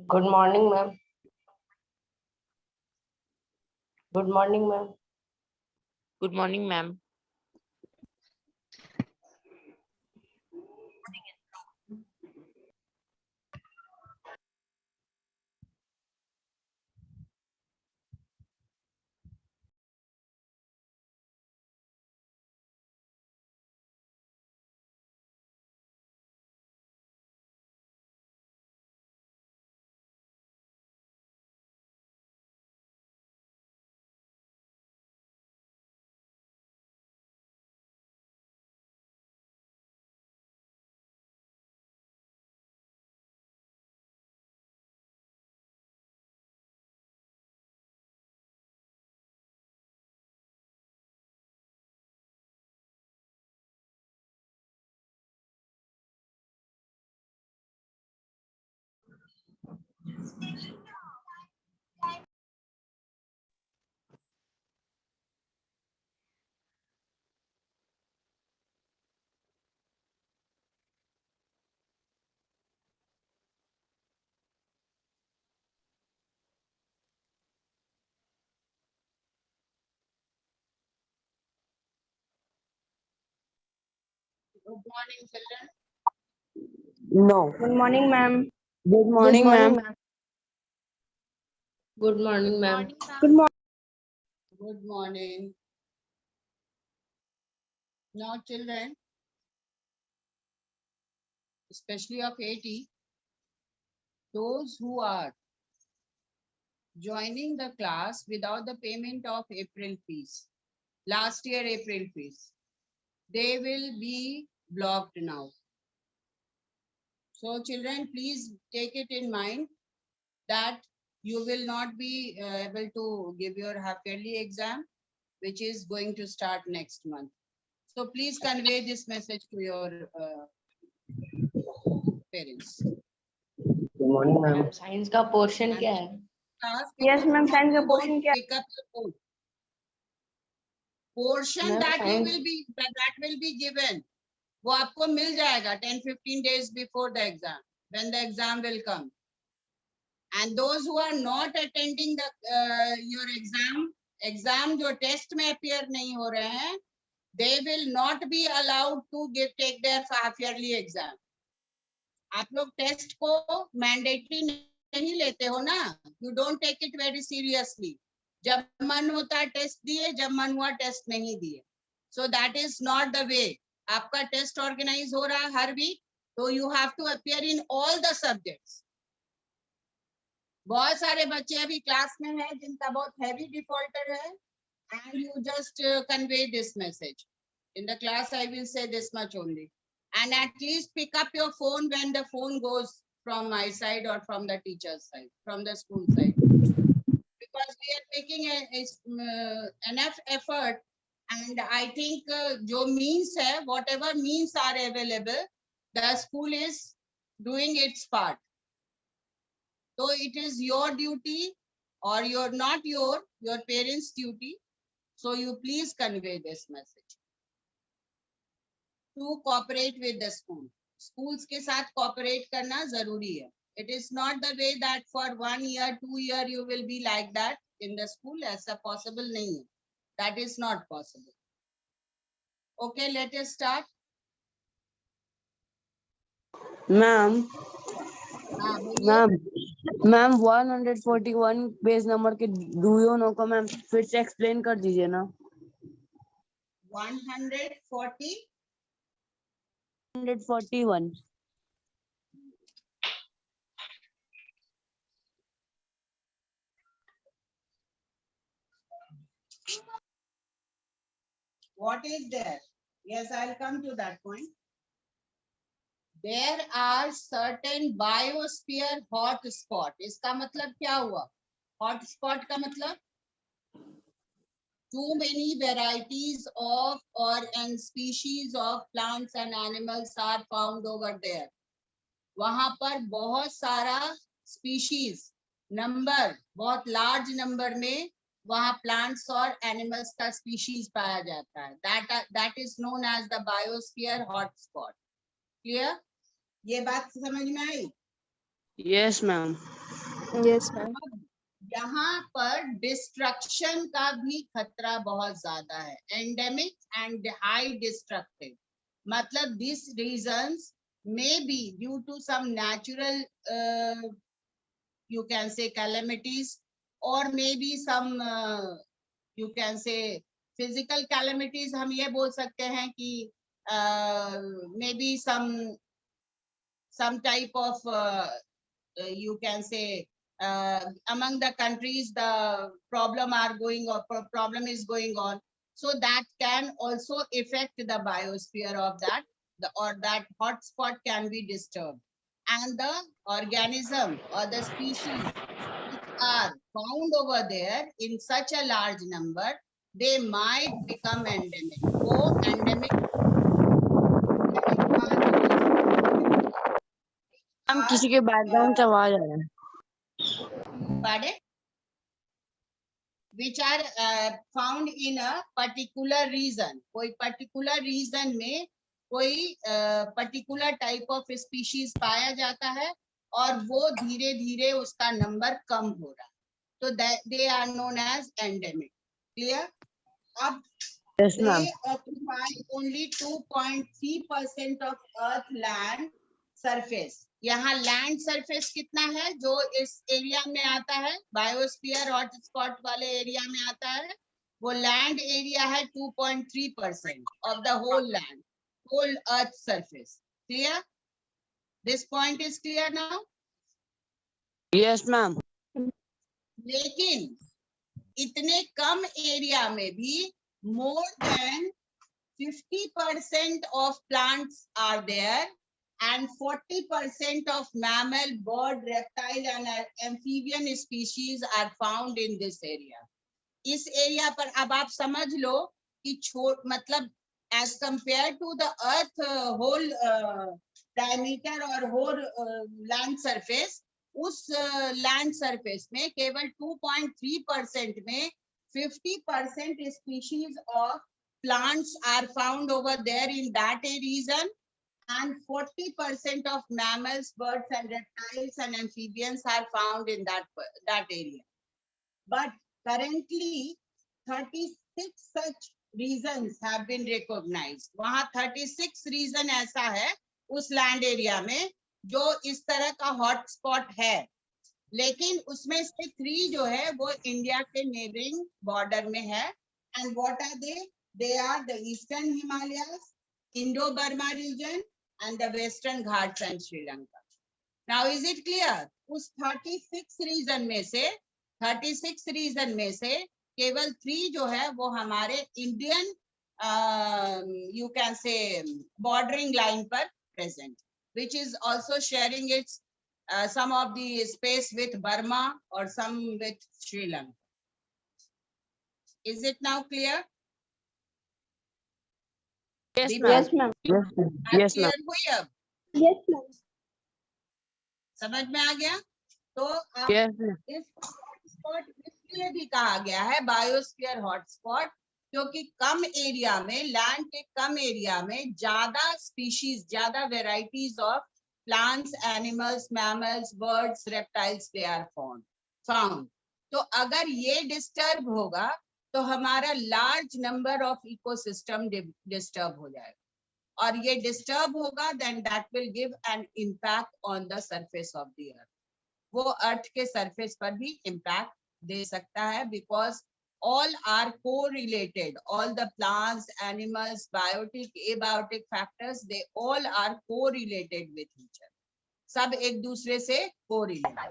Good morning, ma'am. Good morning, ma'am. Good morning, ma'am. Good morning, children. No. Good morning, ma'am. Good morning, ma'am. Good morning, ma'am. Good morning. Good morning. Now, children, especially of 80, those who are joining the class without the payment of April fees, last year April fees, they will be blocked now. So, children, please take it in mind that you will not be able to give your half yearly exam, which is going to start next month. So please convey this message to your parents. Good morning, ma'am. Ma'am science का portion क्या है? Yes, ma'am. Science का Don't portion क्या? pick up the phone. Portion Ma'am, that you science- will be given. वो आपको मिल जाएगा 10-15 days before the exam, when the exam will come. And those who are not attending the your exam जो test में appear नहीं हो रहे हैं, they will not be allowed to take their half yearly exam. आप लोग test को mandatory नहीं लेते हो ना, you don't take it very seriously. जब मन होता है टेस्ट दिए, जब मन हुआ टेस्ट नहीं दिए. So that is not the way. आपका टेस्ट ऑर्गेनाइज हो रहा है हर वीक, तो you have to appear in all the subjects. बहुत सारे बच्चे अभी क्लास में हैं जिनका बहुत हैवी डिफॉल्टर है, and you just convey this message. In the class, I will say this much only. And at least pick up your phone when the phone goes from my side or from the teacher's side, from the school side. Because we are making enough effort, and I think jo means hai, whatever means are available, the school is doing its part. So it is your duty, or not your parents' duty. So you please convey this message. To cooperate with the school. Schools के साथ cooperate करना जरूरी है. It is not the way that for 1 year, 2 year you will be like that in the school. ऐसा possible नहीं है. That is not possible. Okay, let us start. Ma'am. हाँ बोलिए. Ma'am. Ma'am 141 पेज नंबर के do you know को ma'am फिर से explain कर दीजिए ना. 140. 141. What is there? Yes, I'll come to that point. There are certain biosphere hotspot. इसका मतलब क्या हुआ? Hotspot का मतलब too many varieties of and species of plants and animals are found over there. वहां पर बहुत सारा species, number, बहुत large number में वहां plants और animals का species पाया जाता है. That is known as the biosphere hotspot. Clear? ये बात समझ में आई? Yes, ma'am. Yes, ma'am. अब यहाँ पर डिस्ट्रक्शन का भी खतरा बहुत ज्यादा है, एंडेमिक एंड हाई डिस्ट्रक्टिव, मतलब this reasons may be due to some natural you can say calamities, or maybe some you can say physical calamities. हम ये बोल सकते हैं कि maybe some type of you can say among the countries the problem is going on, so that can also affect the biosphere of that, or that hotspot can be disturbed, and the organism or the species which are found over there in such a large number, they might become endemic. वो endemic हम किसी के background से आवाज आ रहा है. pardon, which are found in a particular region. कोई particular region में कोई particular type of species पाया जाता है और वो धीरे धीरे उसका नंबर कम हो रहा है, तो they are known as endemic. Clear? अब Yes, ma'am. they occupy only 2.3% of earth land surface. यहाँ लैंड सरफेस कितना है जो इस एरिया में आता है, बायोस्फीयर हॉटस्पॉट वाले एरिया में आता है, वो लैंड एरिया है 2.3% of the whole land, whole earth surface. Clear? This point is clear now? Yes, ma'am. लेकिन इतने कम एरिया में भी more than 50% of plants are there and 40% of mammal, bird, reptile and amphibian species are found in this area. इस area पर अब आप समझ लो कि मतलब as compared to the earth whole diameter or whole land surface, उस land surface में केवल 2.3% में 50% species of plants are found over there in that region, and 40% of mammals, birds and reptiles and amphibians are found in that area. But currently 36 such regions have been recognized. वहाँ 36 region ऐसा है उस land area में जो इस तरह का hotspot है, लेकिन उसमें से 3 जो है वो इंडिया के नेबरिंग बॉर्डर में है. And what are they? They are the Eastern Himalayas, Indo-Burma region and the Western Ghats and Sri Lanka. Now is it clear? उस 36 region में से केवल 3 जो है वो हमारे Indian you can say bordering line पर present, which is also sharing its some of the space with Burma or some with Sri Lanka. Is it now clear? Yes, Deepa, ma'am. Yes, ma'am. Yes, ma'am. बात Yes, ma'am. clear हुई अब? Yes, ma'am. समझ में आ गया? तो आप Yes, ma'am. इस hotspot इसलिए भी कहा गया है बायोस्फीयर हॉटस्पॉट, क्योंकि कम एरिया में, लैंड के कम एरिया में ज्यादा स्पीशीज, ज्यादा varieties of plants, animals, mammals, birds, reptiles they are found. तो अगर ये डिस्टर्ब होगा तो हमारा large number of ecosystem disturb हो जाएगा, और ये डिस्टर्ब होगा then that will give an impact on the surface of the earth. वो अर्थ के सरफेस पर भी इम्पैक्ट दे सकता है, because all are correlated. All the plants, animals, biotic, abiotic factors, they all are correlated with each other. सब एक दूसरे से correlated.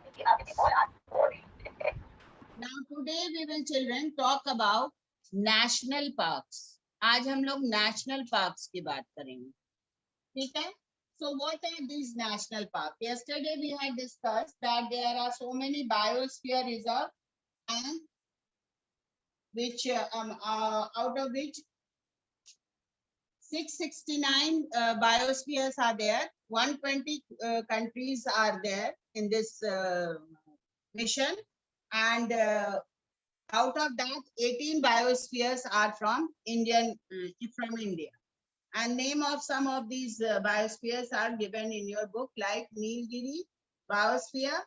Now today we will children talk about national parks. आज हम लोग national parks की बात करेंगे, ठीक है? So what are these national parks? Yesterday we had discussed that there are so many biosphere reserve, and which out of which 669 biospheres are there. 120 countries are there in this mission, and out of that 18 biospheres are from India. And name of some of these biospheres are given in your book, like Nilgiri, Biosphere,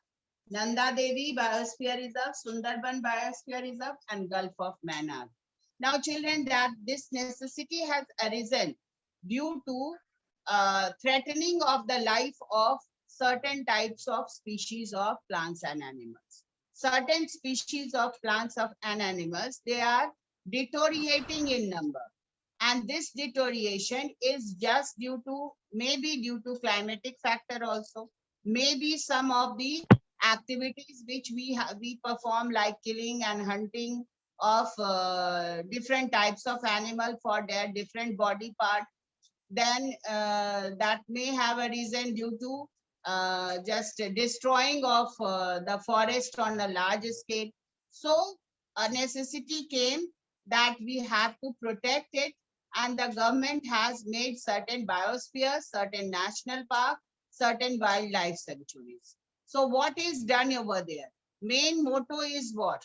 Nanda Devi Biosphere Reserve, Sundarban Biosphere Reserve, and Gulf of Mannar. Now, children, that this necessity has arisen due to threatening of the life of certain types of species of plants and animals. Certain species of plants and animals, they are deteriorating in number. And this deterioration is just maybe due to climatic factor also, maybe some of the activities which we perform, like killing and hunting of different types of animal for their different body part. Then that may have a reason due to just destroying of the forest on a large scale. So a necessity came that we have to protect it, and the government has made certain biospheres, certain national park, certain wildlife sanctuaries. So what is done over there? Main motto is what?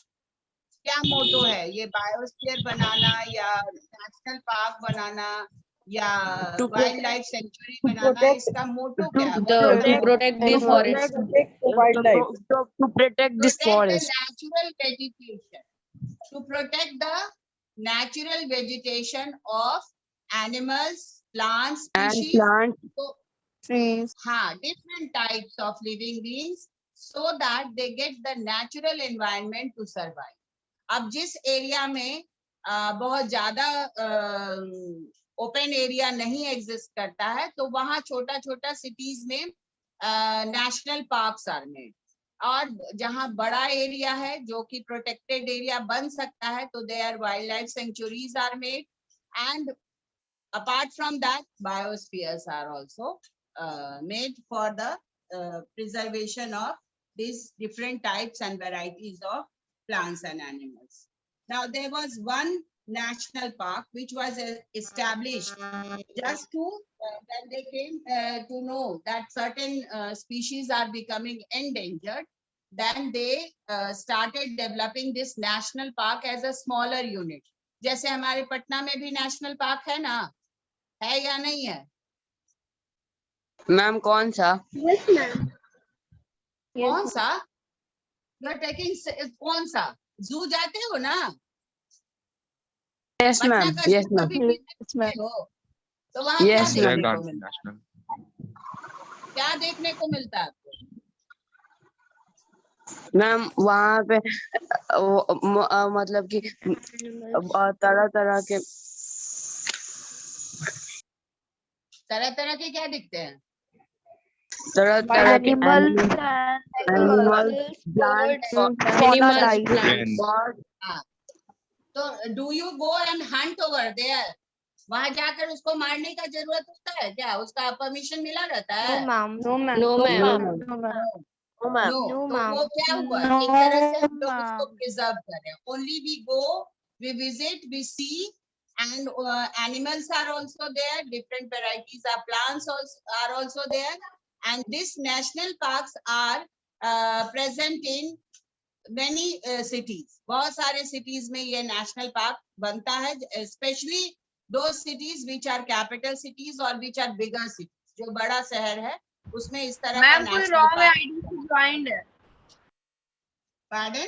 क्या मोटो है ये biosphere बनाना या national park बनाना या To wild life sanctuary बनाना, इसका मोटो क्या है? To What protect the forest. to protect this protect the forest. natural vegetation, to protect the natural vegetation of animals, plants, And species, plant so, trees. different types of living beings, so that they get the natural environment to survive. अब जिस area में बहुत ज्यादा open area नहीं exist करता है, तो वहां छोटा छोटा सिटीज में नेशनल पार्क्स आर मेड, और जहां बड़ा एरिया है जो कि प्रोटेक्टेड एरिया बन सकता है, तो there wild life sanctuaries are made, and apart from that biospheres are also made for the preservation of these different types and varieties of plants and animals. Now there was one national park which was established just to when they came to know that certain species are becoming endangered, then they started developing this national park as a smaller unit. जैसे हमारे पटना में भी national park है ना, है या नहीं है? मैम कौन सा? Yes, ma'am. कौन सा? यू आर टेकिंग कौन सा? जू जाते हो ना? Yes Patna ma'am. का Yes जू ma'am. कभी Yes, visit ma'am. किए हो? तो वहाँ क्या Yes देखने ma'am. को मिलता है? क्या देखने को मिलता है आपको? मैम वहाँ पे मतलब कि तरह तरह के तरह तरह के क्या दिखते हैं? तरह तरह के Animals animals, and animals, plants, fauna Animals, life. plants. birds. तो do you go and hunt over there? वहां जाकर उसको मारने का जरूरत होता है क्या? उसका परमिशन मिला रहता है? No, ma'am. No, ma'am. No, ma'am. No ma'am. No, ma'am. No ma'am. No, No, तो ma'am. वो क्या हुआ? No, एक तरह से हम लोग उसको ma'am. प्रिजर्व कर रहे हैं. Only we go, we visit, we see, and animals are also there, different varieties of plants are also there, and these national parks are present in many cities. बहुत सारे cities में ये national park बनता है, especially those cities which are capital cities or which are bigger cities. जो बड़ा शहर है उसमें इस तरह का national park. ज्वाइंड है. Pardon?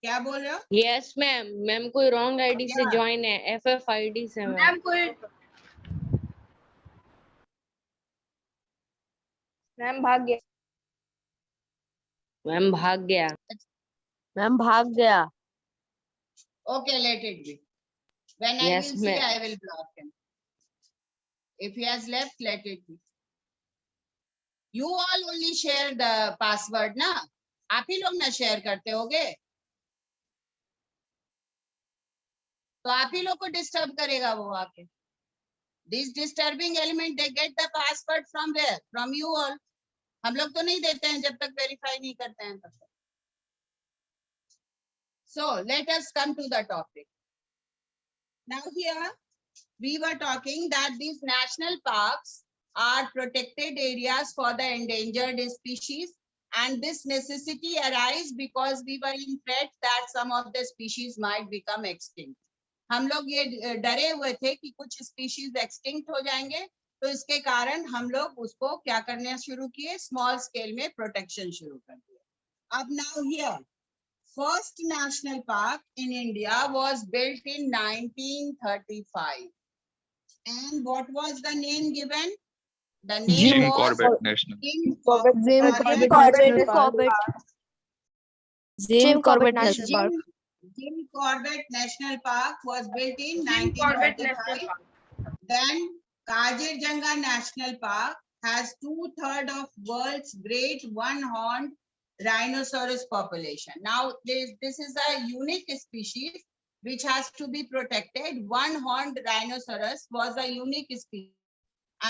क्या बोल रहे हो? Yes, ma'am. मैम कोई wrong ID से क्या? join है. FFID से मैम. मैम कोई मैम भाग गया. मैम भाग गया. मैम भाग गया. Okay, let it be. When I Yes, will see, ma'am. I will block him. If he has left, let it be. You all only share the password ना? आप ही लोग ना शेयर करते होगे? तो आप ही लोग को डिस्टर्ब करेगा वो आके. This disturbing element, they get the password from where? From you all. हम लोग तो नहीं देते हैं जब तक वेरीफाई नहीं करते हैं तब तक. So let us come to the topic. Now here we were talking that these national parks are protected areas for the endangered species, and this necessity arises because we were in threat that some of the species might become extinct. हम लोग ये डरे हुए थे कि कुछ species extinct हो जाएंगे, तो इसके कारण हम लोग उसको क्या करना शुरू किए, स्मॉल स्केल में प्रोटेक्शन शुरू कर दिया. अब now here, first national park in India was built in 1935. And what was the name given? The name Jim was Corbett National. Jim Jim Corbett Corbett Jim Corbett National Jim, Park. Jim Corbett National Park was built in Jim Corbett National 1935. Park. Then Kazirjanga National Park has 2/3 of world's great one-horned rhinoceros population. Now, this is a unique species which has to be protected. One-horned rhinoceros was a unique species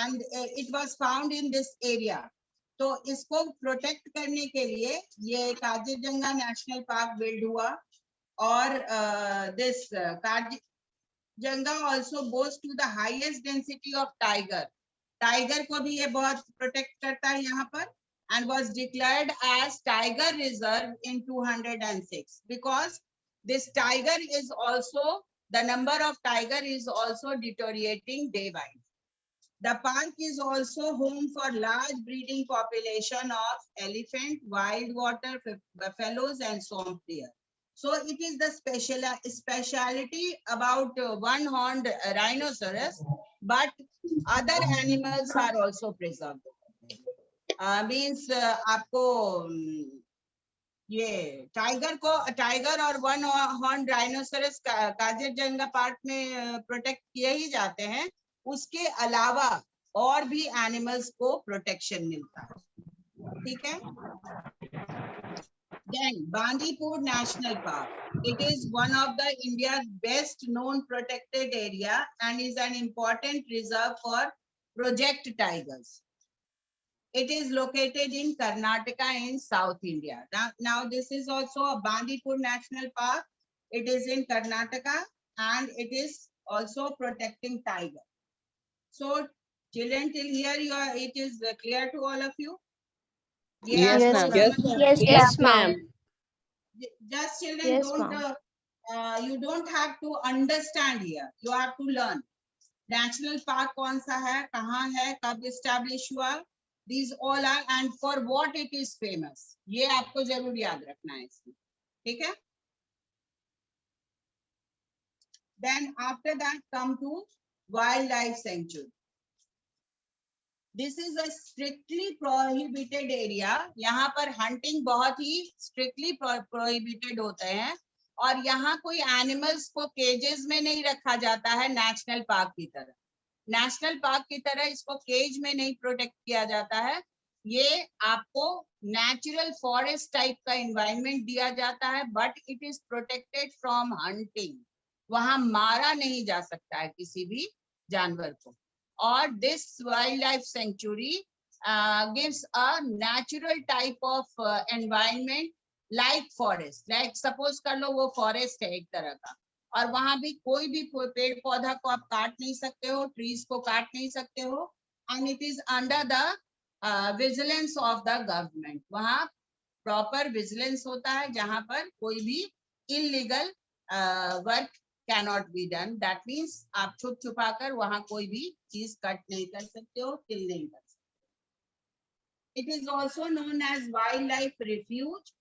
and it was found in this area. तो इसको protect करने के लिए ये Kaziranga national park build हुआ और this Kaziranga also boast to the highest density of tiger. Tiger को भी ये बहुत प्रोटेक्ट करता है यहाँ पर, and was declared as tiger reserve in 206 because this tiger is also, the number of tiger is also deteriorating day by day. The park is also home for large breeding population of elephant, wild water buffaloes and swamp deer. So it is the speciality about one-horned rhinoceros, but other animals are also preserved. Means आपको ये tiger और one horn rhinoceros Kaziranga park में protect किए ही जाते हैं, उसके अलावा और भी एनिमल्स को प्रोटेक्शन मिलता है. ठीक है. Then Bandipur National Park. It is one of the India's best known protected area and is an important reserve for Project Tigers. It is located in Karnataka in South India. Now this is also a Bandipur National Park. It is in Karnataka and it is also protecting tiger. So children, till here it is clear to all of you? Yes, ma'am. Yes, ma'am. Just children, Yes, don't you don't have to understand here. You have to learn. National Park कौन सा है, कहाँ है, कब establish हुआ? These all are and for what it is famous. ये आपको जरूर याद रखना है इसमें. ठीक है? Then after that come to wildlife sanctuary. This is a strictly prohibited area. यहाँ पर hunting बहुत ही strictly prohibited होते हैं और यहाँ कोई animals को cages में नहीं रखा जाता है national park की तरह. नेशनल पार्क की तरह इसको केज में नहीं प्रोटेक्ट किया जाता है. ये आपको नेचुरल फॉरेस्ट टाइप का एनवायरनमेंट दिया जाता है, but it is protected from hunting. वहां मारा नहीं जा सकता है किसी भी जानवर को. और this wild life sanctuary gives a natural type of environment like forest. Like suppose कर लो वो फॉरेस्ट है एक तरह का और वहां भी कोई भी पेड़ पौधा को आप काट नहीं सकते हो, ट्रीज को काट नहीं सकते हो. And it is under the vigilance of the government. वहां प्रॉपर विजिलेंस होता है जहां पर कोई भी illegal work can not be done. That means आप छुप छुपा कर वहां कोई भी चीज कट नहीं कर सकते हो, किल नहीं कर सकते. It is also known as wild life refuge.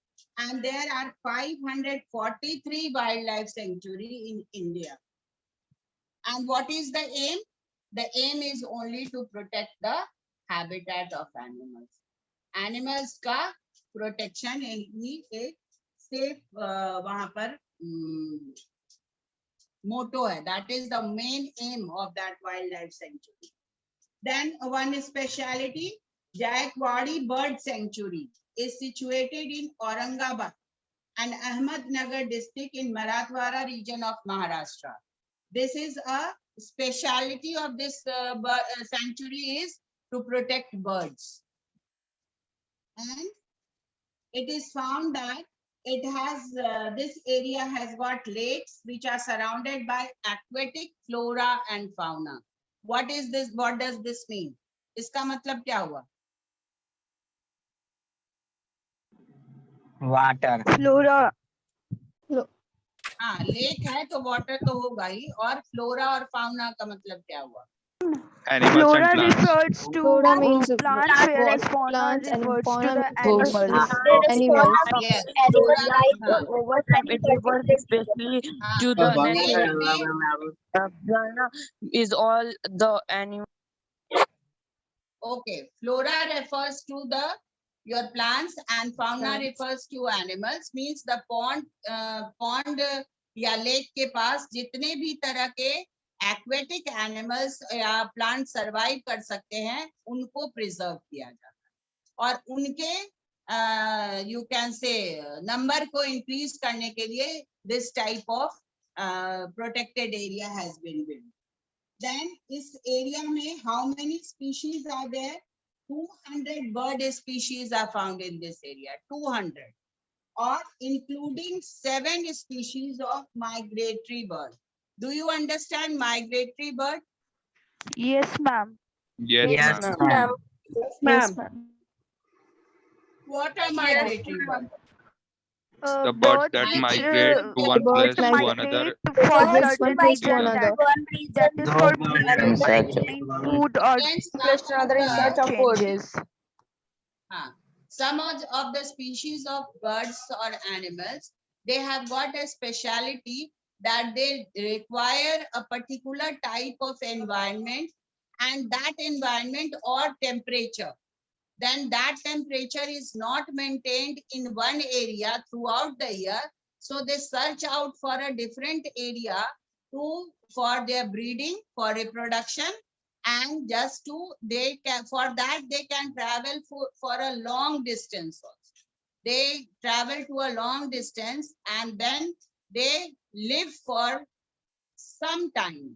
And there are 543 wildlife sanctuary in India. And what is the aim? The aim is only to protect the habitat of animals. Animals का protection ही एक safe वहाँ पर motto है. That is the main aim of that wildlife sanctuary. Then one speciality, Jaikwadi Bird Sanctuary is situated in Aurangabad and Ahmednagar district in Marathwada region of Maharashtra. This is a speciality of this sanctuary is to protect birds. And it is found that it has this area has got lakes which are surrounded by aquatic flora and fauna. What is this? What does this mean? इसका मतलब क्या हुआ? Water. Flora. हाँ, lake है तो water तो होगा ही. और फ्लोरा और फाउना का मतलब क्या हुआ? Animals and Flora plants. refers to Flora means plants, whereas what? fauna Plants and refers to fauna the refers to animals. animals. Yes. Flora हाँ, over time it refers especially हाँ, to the May, natural. may, Flora is all the animal. okay. Flora refers to the your plants and fauna Plants. refers to animals. Means the pond या lake के पास जितने भी तरह के aquatic animals या plant survive कर सकते हैं उनको प्रिजर्व किया जाता है और उनके यू कैन से नंबर को इंक्रीज करने के लिए this type of protected area has been build. Then इस area में how many species are there? 200 bird species are found in this area. 200, or including 7 species of migratory bird. Do you understand migratory bird? Yes, ma'am. Yes, ma'am. Yes, ma'am. What are migratory birds? The birds that which, migrate to one birds place to migrate another. for Birds certain one place to reason another. that is for breeding, food or Then some Place to another in of search the- of food. changes. Some of the species of birds or animals, they have got a speciality that they require a particular type of environment and that environment or temperature. Then that temperature is not maintained in one area throughout the year. So they search out for a different area for their breeding, for reproduction, and just to for that they can travel for a long distance also. They travel to a long distance and then they live for some time,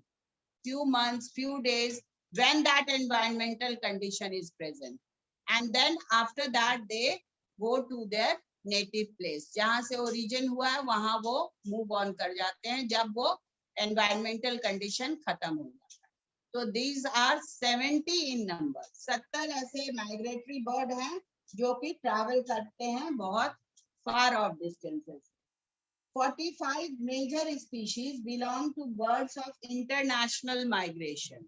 few months, few days, when that environmental condition is present. And then after that they go to their native place. जहाँ से origin हुआ है वहाँ वो move on कर जाते हैं जब वो environmental condition खत्म हो जाता है. So these are 70 in number. 70 ऐसे migratory bird हैं जो कि travel करते हैं बहुत far off distances. 45 major species belong to birds of international migration.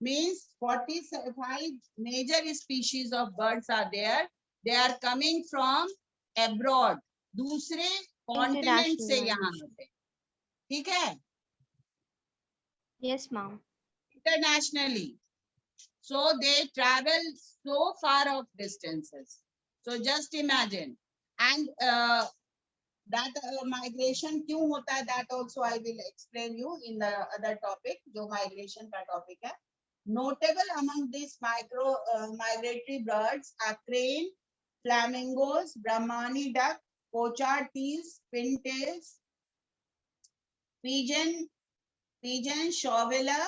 Means 45 major species of birds are there. They are coming from abroad. दूसरे continent से यहाँ आते. ठीक है? Yes, ma'am. Internationally. So they travel so far off distances. So just imagine. And that migration क्यों होता है, that also I will explain you in the other topic, जो migration का topic है. Notable among these migratory birds are crane, flamingos, Brahmani duck, pochard teals, pintails, pigeon, shawilla,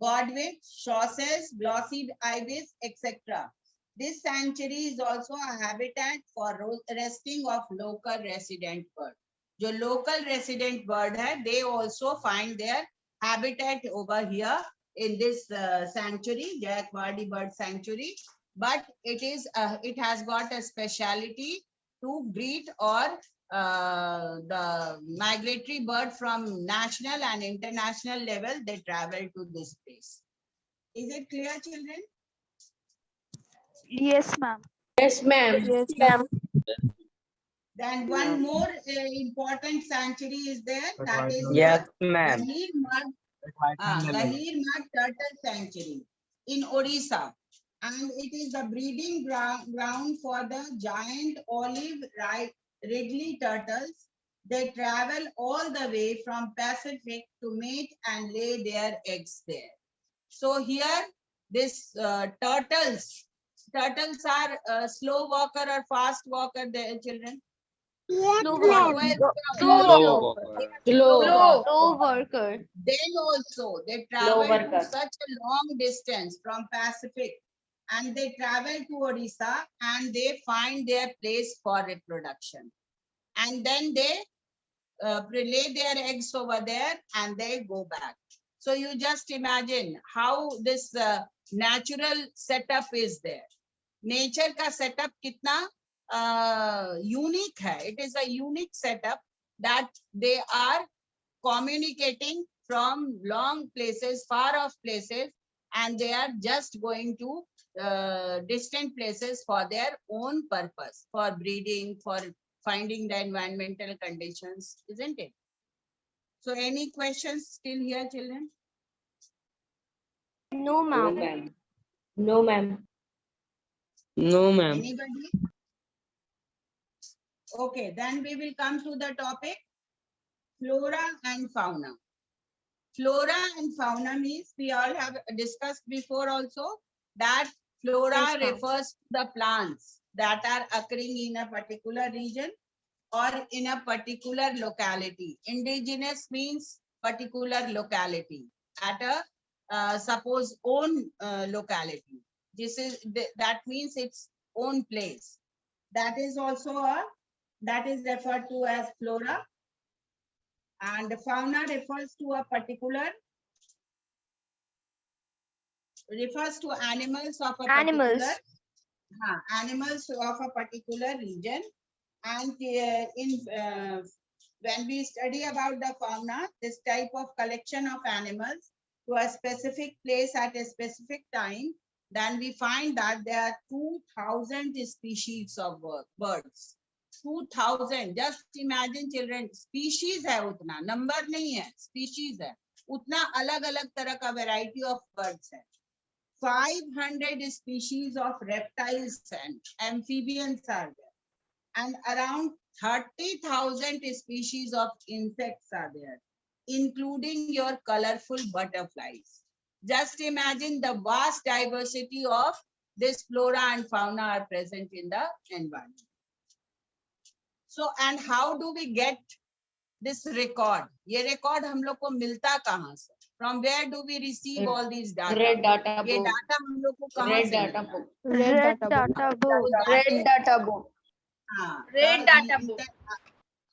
godwit, chausses, glossy ibis, etc. This sanctuary is also a habitat for resting of local resident bird. जो local resident bird है, they also find their habitat over here in this sanctuary, Jayakwadi Bird Sanctuary. But it has got a speciality to breed or the migratory bird from national and international level, they travel to this place. Is it clear, children? Yes, ma'am. Yes, ma'am. Yes, ma'am. Then one more important sanctuary is there. That is Yes, ma'am. Gahir Mud Turtle Sanctuary in Odisha. And it is the breeding ground for the giant olive ridley turtles. They travel all the way from Pacific to mate and lay their eggs there. So here, this turtles are slow walker or fast walker, their children? Slow Slow worker. Then also they travel to worker. such a long distance from Pacific and they travel to Odisha and they find their place for reproduction. And then they lay their eggs over there and they go back. So you just imagine how this natural setup is there. Nature ka setup kitna unique hai. It is a unique setup that they are communicating from long places, far off places, and they are just going to distant places for their own purpose, for breeding, for finding the environmental conditions, isn't it? So any questions still here, children? No, ma'am. No, ma'am. No, ma'am. Anybody? Okay, then we will come to the topic flora and fauna. Flora and fauna means we all have discussed before also that flora Yes, ma'am. refers to the plants that are occurring in a particular region or in a particular locality. Indigenous means particular locality at a suppose own locality. That means its own place. That is also that is referred to as flora, and fauna refers to a particular animals of a Animals. particular animals of a particular region. And when we study about the fauna, this type of collection of animals to a specific place at a specific time, then we find that there are 2000 species of birds. 2000. Just imagine, children, species है उतना, number नहीं है, species है उतना, अलग अलग तरह का variety of birds है. 500 species of reptiles and amphibians are there, and around 30,000 species of insects are there, including your colorful butterflies. Just imagine the vast diversity of this flora and fauna are present in the environment. So, and how do we get this record? ये record हम लोग को मिलता कहाँ से? From where do we receive all these data? Red data ये book. data हम लोग को कहाँ Red से data मिलता? book. Red data book. Red data book. हाँ, Red the data book.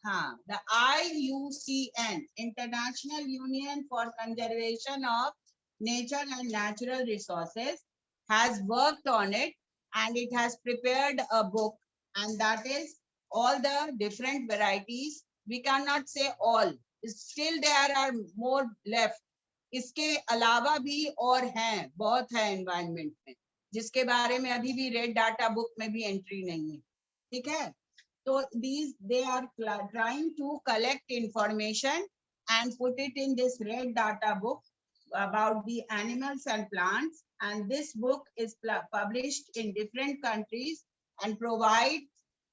हाँ, the IUCN, International Union for Conservation of Nature and Natural Resources, has worked on it, and it has prepared a book, and that is all the different varieties. We cannot say all, still there are more left. इसके अलावा भी और हैं, बहुत है environment में, जिसके बारे में अभी भी रेड डाटा बुक में भी एंट्री नहीं है. ठीक है? So they are trying to collect information and put it in this red data book about the animals and plants, and this book is published in different countries and provide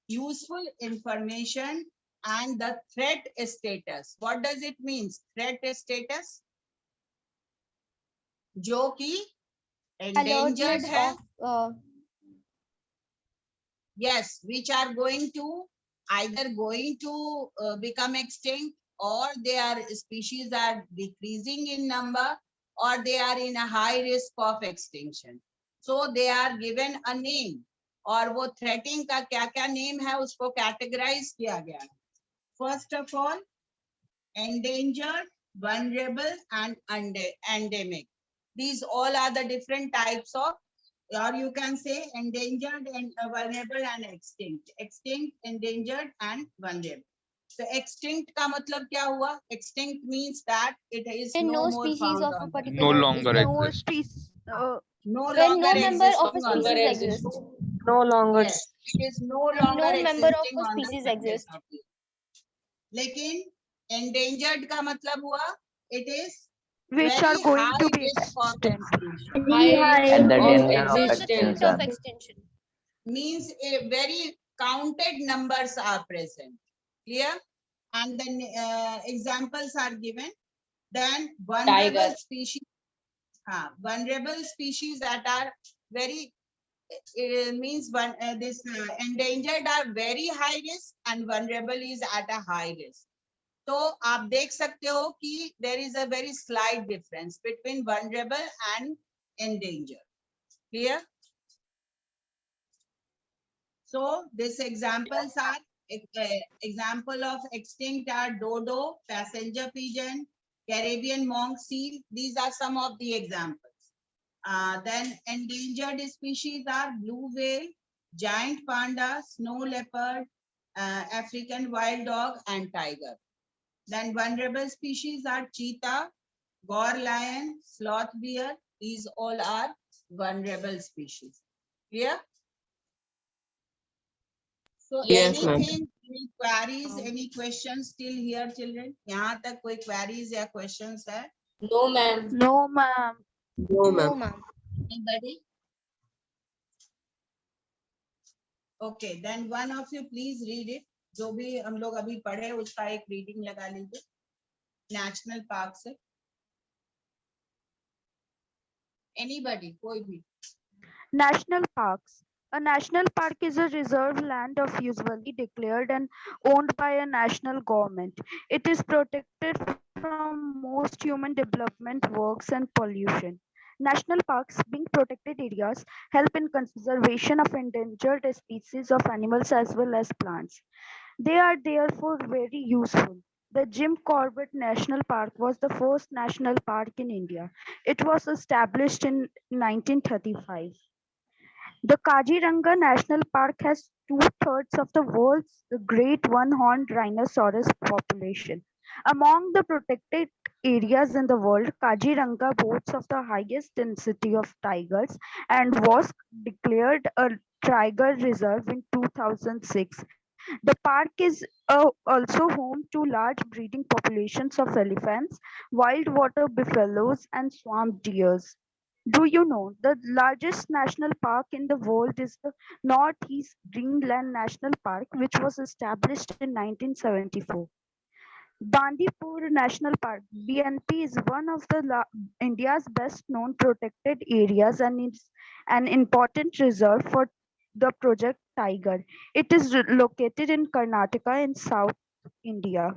useful information and the threat status. What does it mean? Threat status? जो कि endangered है. Yes, which are going to either become extinct, or their species are decreasing in number, or they are in a high risk of extinction. So they are given a name, और वो threatening का क्या क्या name है उसको categorize किया गया है. First of all, endangered, vulnerable, and endemic. These all are the different types of, or you can say endangered and vulnerable and extinct. Extinct, endangered, and vulnerable. So extinct का मतलब क्या हुआ? Extinct means that it is no more species found of a on Earth. particular No longer no exists. species. No When longer no member of a existing on the species earth. exists. No longer. Yes, it is no When longer no member of existing a on the species surface exists. of the earth. लेकिन endangered का मतलब हुआ it is Which very are going high to be risk of extinct. extinction. At the danger of On the extinction. threat of extinction. Means a very counted numbers are present. Clear? And then examples are given. Then vulnerable Tiger. species. Vulnerable species that are very means endangered are very high risk, and vulnerable is at a high risk. तो आप देख सकते हो कि there is a very slight difference between vulnerable and endangered. Clear? So these examples are example of extinct are dodo, passenger pigeon, Caribbean monk seal. These are some of the examples. Then endangered species are blue whale, giant panda, snow leopard, African wild dog, and tiger. Then vulnerable species are cheetah, Gor lion, sloth bear, These all are vulnerable species. Clear? So Yes, ma'am. anything, any queries, any questions still here, children? यहाँ तक कोई queries या questions है? No, ma'am. No, ma'am. No, ma'am. Anybody? Okay, then one of you please read it. जो भी हम लोग अभी पढ़े उसका एक reading लगा लीजिए. National Park से. Anybody, कोई भी. National parks. A national park is a reserved land of usually declared and owned by a national government. It is protected from most human development works and pollution. National parks, being protected areas, help in conservation of endangered species of animals as well as plants. They are therefore very useful. The Jim Corbett National Park was the first national park in India. It was established in 1935. The Kaziranga National Park has two-thirds of the world's great one-horned rhinoceros population. Among the protected areas in the world, Kaziranga boasts of the highest density of tigers and was declared a tiger reserve in 2006. The park is also home to large breeding populations of elephants, wild water buffaloes, and swamp deers. Do you know the largest national park in the world is the Northeast Greenland National Park, which was established in 1974. Bandipur National Park (BNP) is one of India's best known protected areas and is an important reserve for the Project Tiger. It is located in Karnataka in South India.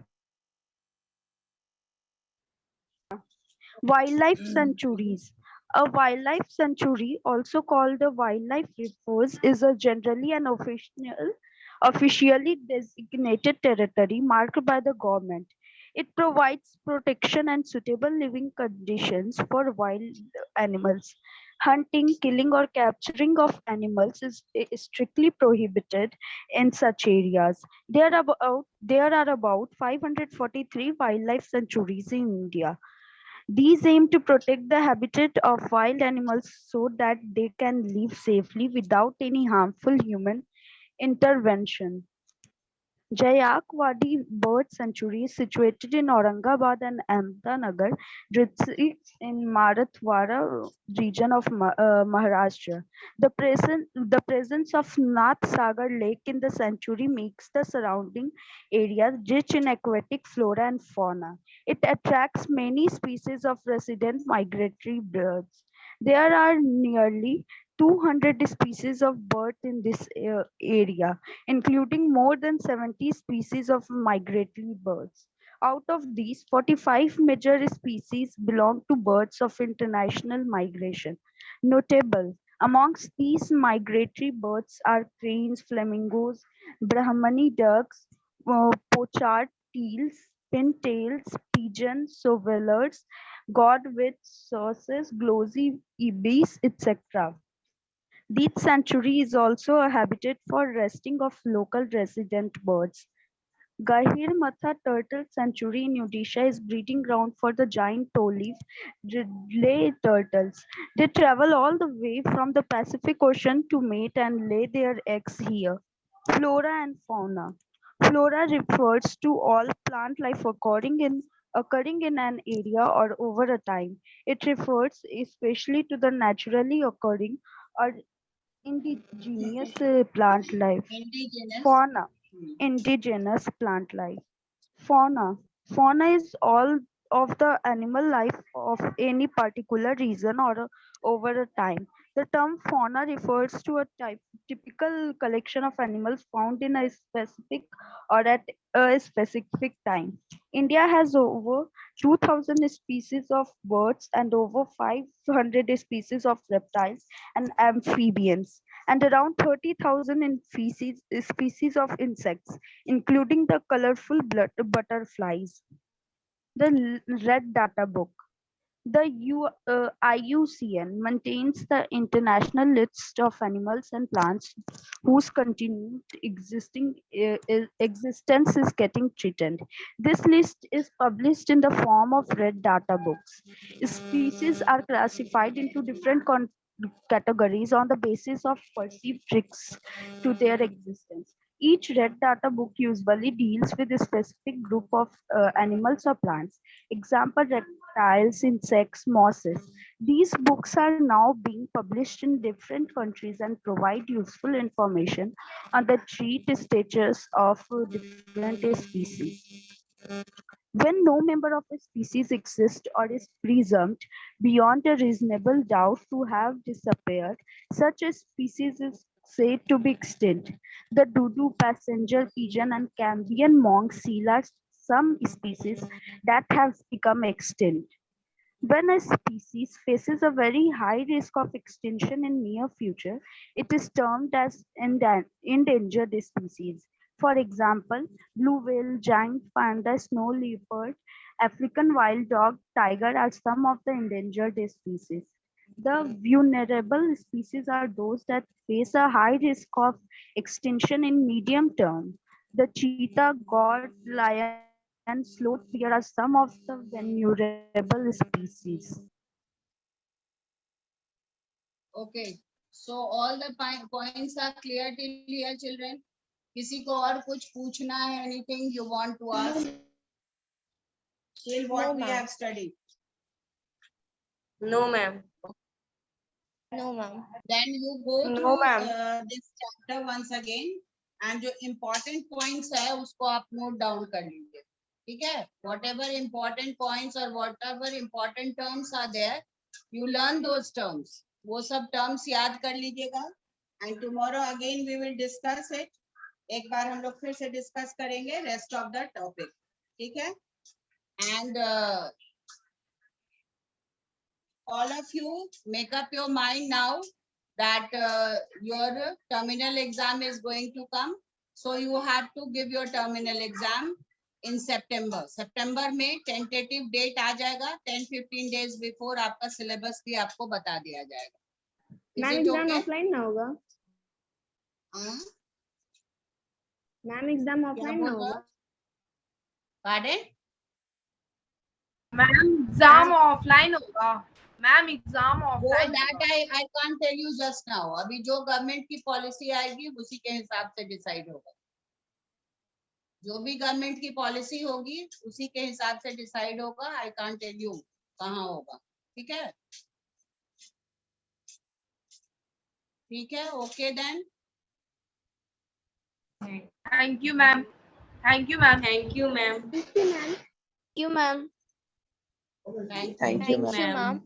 Wildlife sanctuaries. A wildlife sanctuary, also called a wildlife refuge, is a generally an officially designated territory marked by the government. It provides protection and suitable living conditions for wild animals. Hunting, killing, or capturing of animals is strictly prohibited in such areas. There are about 543 wildlife sanctuaries in India. These aim to protect the habitat of wild animals so that they can live safely without any harmful human intervention. Jayakwadi Bird Sanctuary is situated in Aurangabad and Ahmednagar districts in Marathwada region of Maharashtra. The presence of Nath Sagar Lake in the sanctuary makes the surrounding areas rich in aquatic flora and fauna. It attracts many species of resident migratory birds. There are nearly 200 species of birds in this area, including more than 70 species of migratory birds. Out of these, 45 major species belong to birds of international migration. Notable amongst these migratory birds are cranes, flamingos, Brahmani ducks, pochard teals, pintails, pigeons, sowellers, godwits, sauces, glossy ibis, etc. This sanctuary is also a habitat for resting of local resident birds. Gahir Matha Turtle Sanctuary in Odisha is breeding ground for the giant toe-leaf ridley turtles. They travel all the way from the Pacific Ocean to mate and lay their eggs here. Flora and fauna. Flora refers to all plant life occurring in an area or over a time. It refers especially to the naturally occurring or indigenous plant life. Indigenous. Fauna. Indigenous plant life. Fauna. Fauna is all of the animal life of any particular region or over a time. The term fauna refers to a typical collection of animals found in a specific or at a specific time. India has over 2,000 species of birds and over 500 species of reptiles and amphibians, and around 30,000 species of insects, including the colorful butterflies. The Red Data Book. The IUCN maintains the international list of animals and plants whose continued existence is getting threatened. This list is published in the form of red data books. Species are classified into different categories on the basis of perceived risks to their existence. Each red data book usually deals with a specific group of animals or plants. Example, reptiles, insects, mosses. These books are now being published in different countries and provide useful information on the treat status of different species. When no member of a species exists or is presumed beyond a reasonable doubt to have disappeared, such a species is said to be extinct. The dodo, passenger pigeon, and Cambian monk seal are some species that have become extinct. When a species faces a very high risk of extinction in near future, it is termed as endangered species. For example, blue whale, giant panda, snow leopard, African wild dog, tiger are some of the endangered species. The vulnerable species are those that face a high risk of extinction in medium term. The cheetah, goat, lion, sloth, bear are some of the vulnerable species. Okay. So all the points are clear till here, children. किसी को और कुछ पूछना है? Anything you want to ask? Till what No, we ma'am. have studied. No, ma'am. No, ma'am. Then you go No, through ma'am. this chapter once again and जो important points है उसको आप note down कर लीजिए. ठीक है? Whatever important points or whatever important terms are there, you learn those terms. वो सब terms याद कर लीजिएगा. And tomorrow again we will discuss it. एक बार हम लोग फिर से discuss करेंगे rest of the topic. ठीक है? And all of you make up your mind now that your terminal exam is going to come. So you have to give your terminal exam in September. September में tentative date आ जाएगा. 10-15 days before आपका syllabus भी आपको बता दिया जाएगा. Is ma'am it exam okay? Offline ना होगा? हाँ? मैम एग्जाम क्या ऑफलाइन बोल ना रहे हो? होगा? Pardon? मैम एग्जाम ऑफलाइन होगा. मैम एग्जाम वो offline that I can't tell you just now. अभी जो गवर्नमेंट की पॉलिसी आएगी उसी के हिसाब से डिसाइड होगा. जो भी गवर्नमेंट की पॉलिसी होगी उसी के हिसाब से डिसाइड होगा. आई कांट टेल यू कहाँ होगा. ठीक है? ठीक है. Okay then. Thank you ma'am. Thank you ma'am. Thank you ma'am. Thank you, ma'am. Thank you. Thank you, ma'am.